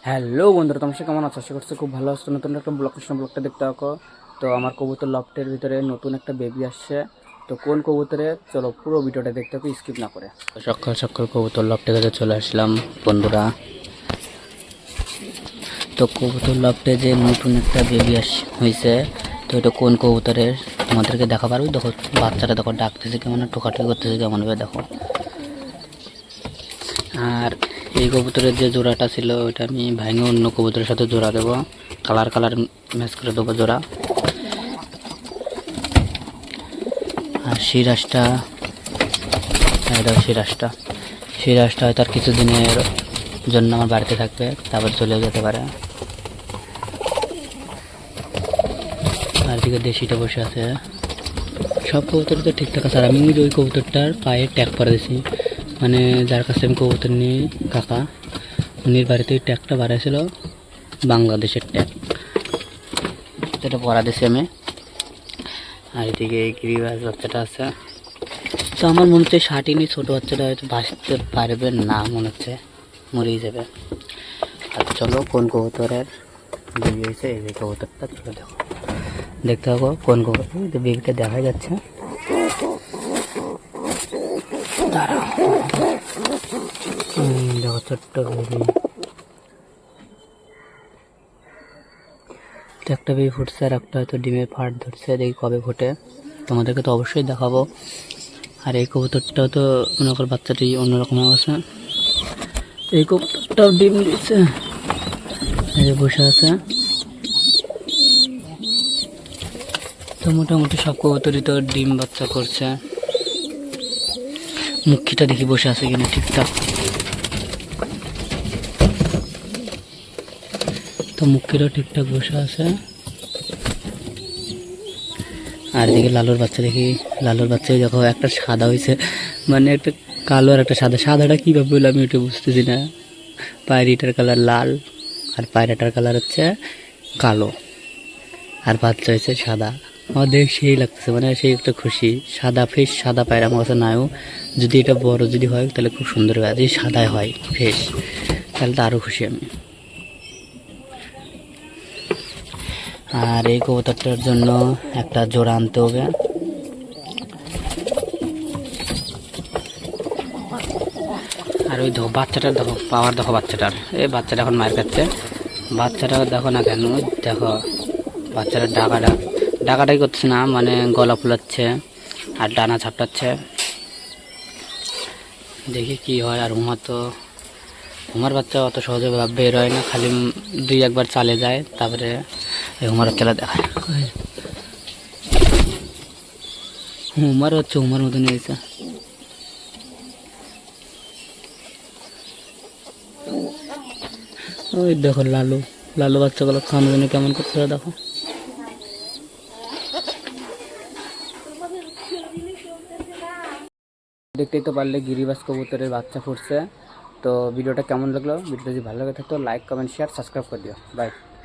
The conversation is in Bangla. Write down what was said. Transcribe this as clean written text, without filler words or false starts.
হ্যালো বন্ধুরা, তোমরা কেমন আছো? আশা করছি খুব ভালো আছো। নতুন একটা ব্লগটা দেখতে থাকো। তো আমার কবুতর লফটের ভিতরে নতুন একটা বেবি আসছে। তো কোন কবুতরে, চলো পুরো ভিডিওটা দেখতে হবে স্কিপ না করে। সকাল সকাল কবুতর লফটে থেকে চলে আসলাম বন্ধুরা। তো কবুতর লফটে যে নতুন একটা বেবি হয়েছে, তো এটা কোন কবুতরের তোমাদেরকে দেখা পারবে। দেখো বাচ্চাটা, দেখো ডাকতেছে কেমন, টোকাটুকি করতেছে কেমন ভাবে দেখো। আর এই কবুতরের যে জোড়াটা ছিল ওইটা আমি ভাঙে অন্য কবুতরের সাথে জোড়া দেবো, কালার ম্যাচ করে দেবো জোড়া। আর সিরাজটা, এটা সিরাজটা হয়তো আর কিছুদিনের জন্য আমার বাড়িতে থাকবে, তারপর চলে যেতে পারে। আর দিকে দেশিটা বসে আছে। সব কবুতর তো ঠিকঠাক আছে। আর আমি ওই কবুতরটার পায়ে ট্যাগ পরে দিয়েছি, মানে যার কাছে আমি কবুতর নিই কাকা, উনির বাড়িতে ওই ট্যাগটা বাড়াইছিল, বাংলাদেশের ট্যাগ, সেটা পরা দিয়েছি আমি। আর এদিকে গিরিবাজ বাচ্চাটা আছে। তো আমার মনে হচ্ছে শার্টিনি ছোটো বাচ্চাটা হয়তো বাঁচতে পারবে না, মনে হচ্ছে মরেই যাবে। আর চলো কোন কবুতরের বেবি হয়েছে, এই যে কবুতরটা, চলো দেখতে পাবো কোন কবুতর। বেবিটা দেখা যাচ্ছে, দেখো ছোট্ট বেবি। একটা বেবি ফুটছে আর একটা হয়তো ডিমের ফাট ধরছে, দেখি কবে ফোটে, তোমাদেরকে তো অবশ্যই দেখাবো। আর এই কবুতরটাও তো মনে কর বাচ্চাটি অন্যরকম আছে। এই কবুতরটাও ডিম দিচ্ছে, এই যে বসে আছে। তো মোটামুটি সব কবুতরই তো ডিম বাচ্চা করছে। মুখিটা দেখি বসে আছে কিনা ঠিকঠাক। তো মুখিটাও ঠিকঠাক বসে আছে। আর এদিকে লালুর বাচ্চা দেখি, লালুর বাচ্চা দেখো একটা সাদা হয়েছে, মানে একটা কালো আর একটা সাদা। সাদাটা কীভাবে বলে আমি ওটা বুঝতেছি না। পায়রিটার কালার লাল আর পায়রাটার কালার হচ্ছে কালো, আর বাচ্চা হয়েছে সাদা। আমার দেখ সেই লাগতেছে, মানে সেই একটা খুশি। সাদা ফেস, সাদা পায়রা আমার কাছে নাও। যদি এটা বড় যদি হয় তাহলে খুব সুন্দর হবে, যদি সাদায় হয় ফেস তাহলে তো আরও খুশি আমি। আর এই কবুতরটার জন্য একটা জোড়া আনতে হবে। আর ওই দেখো বাচ্চাটার, দেখো পাওয়ার, দেখো বাচ্চাটার, এই বাচ্চাটা এখন মার খাচ্ছে। বাচ্চাটা দেখো না কেন, দেখো বাচ্চাটা ডাকাটাই করছে না, মানে গলা ফুলাচ্ছে আর ডানা ঝাপটাচ্ছে। দেখি কি হয়। আর হুমার বাচ্চা অত সহজে বের হয় না, খালি দুই একবার চালে যায়, তারপরে হুমার বাচ্চাটা দেখায়। হুমার মতন হয়েছে। ওই দেখো লালু বাচ্চাগুলো খাওয়ানোর জন্য কেমন করতে হয় দেখো। দেখতেই তো পারলে গিরিবাজ কবুতরের বাচ্চা ফুটছে। তো ভিডিওটা কেমন লাগলো? ভিডিওটা যদি ভালো লাগে থাকতো লাইক কমেন্ট শেয়ার সাবস্ক্রাইব করে দিও। বাই।